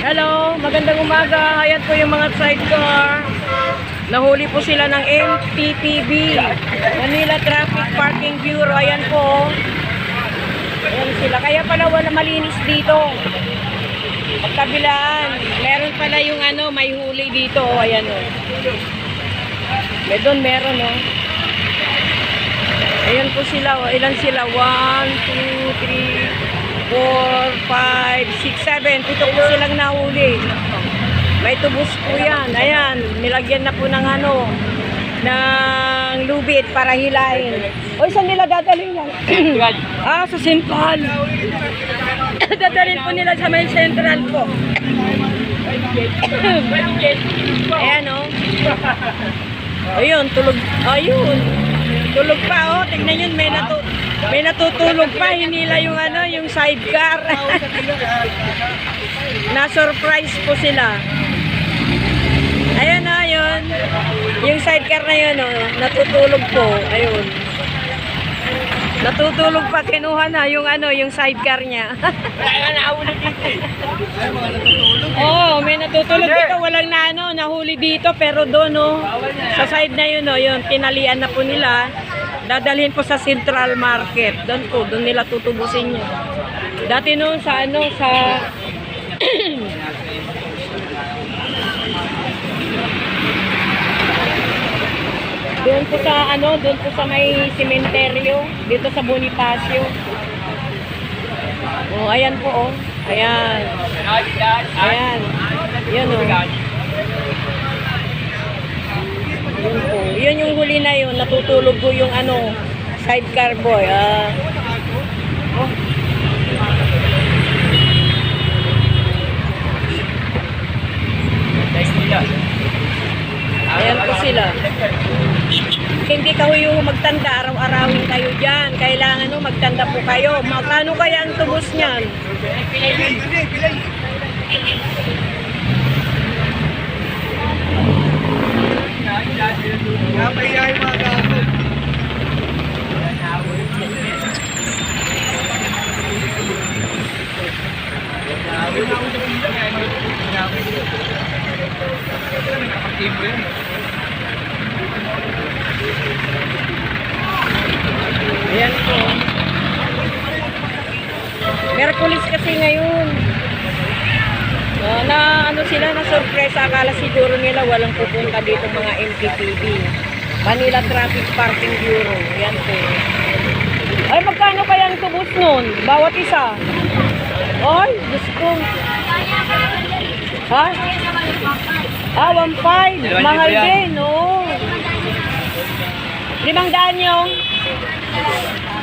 Hello, magandang umaga. Ayan po yung mga sidecar. Nahuli po sila ng MTPB, Manila Traffic Parking Bureau. Ayan po. Ayan sila. Kaya pala wala malinis dito. Pagkabilaan. Meron pala yung may huli dito. Ayan o. Doon meron o. Ayan po sila o. Ilan sila? 1, 2, 3, 4, 5, 6, 7. Ito po silang nahuli. May tubos po yan. Ayan, nilagyan na po ng ng lubid para hilain. O, saan nila dadalhin yan? Sa Central. Dadalhin po nila sa may Central po. Ayan o. Ayun, tulog. Ayun. Tulog pa o. Tignan yun, may natutulog pa, hinila yung yung sidecar. Na-surprise po sila. Ayan na, yun. Yung sidecar na yun, natutulog po. Ayun. Natutulog pa, kinuha na yung sidecar niya. Oh, may natutulog dito, walang nahuli dito, pero doon, sa side na yun, yun, tinalian na po nila. Dadalhin po sa Central Market. Doon nila tutubusin yun. Dati noon sa doon po sa may sementeryo, dito sa Bonifacio. Oh, ayan po oh. Ayan. Ayan. Yan oh. Yun po. Yun yung huli na yun. Natutulog po yung sidecar boy. Ayan po sila. Hindi ka yung magtanda. Araw-arawin kayo dyan. Kailangan magtanda po kayo. Magkano kaya ang tubos niyan? Kapayay mga gato. Ayan po. Merkulis kasi ngayon. Sila na sorpresa, akala siguro nila walang pupunta dito mga MTPB. Manila Traffic Parking Bureau. Yan po. Ay, magkano kaya ang tubos nun? Bawat isa? Ay, Diyos ko. Ha? 1.5. Mahal din, no? 500 yung?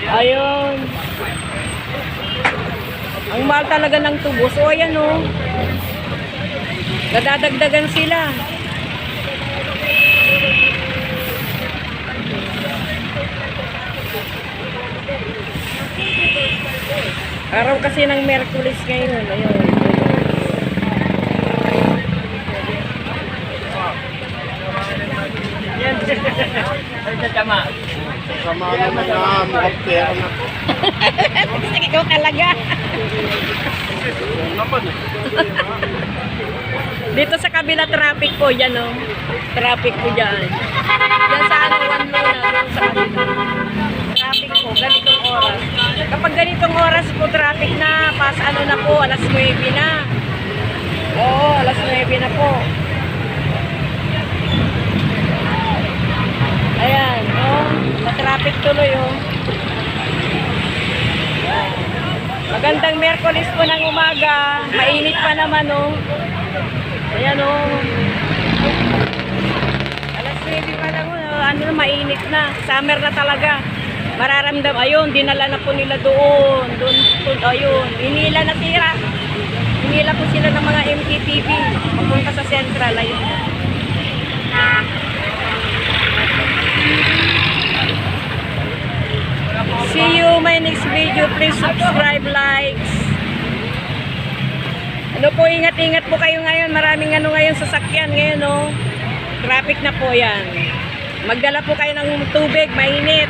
Ayun. Ang mahal talaga ng tubos. O, ayan, no? Nadadagdagan sila. Araw kasi ng Merkulis ngayon. Ayun. Yan. Tama. Sama naman na makapera na. Sige, ikaw talaga. Dito sa kabila traffic po, yan o. Traffic po dyan. Yan sa one luna, doon sa kabila. Traffic po, ganitong oras. Kapag ganitong oras po, traffic na, na po, alas 9 na. Oo, alas 9 na po. Ayan, na-traffic tuloy o. Magandang Merkulis po ng umaga. Mainit pa naman o. Ayan o. Alas 7 pa lang o. Mainit na. Summer na talaga. Mararamdam. Ayun, dinala na po nila doon. Ayun. Hinila na sila. Hinila po sila ng mga MTPB. Papunta sa Central. Ayun. See you my next video. Please subscribe, likes. Ingat-ingat po kayo ngayon. Maraming ngayon sasakyan ngayon, no. Traffic na po yan. Magdala po kayo ng tubig, mainit.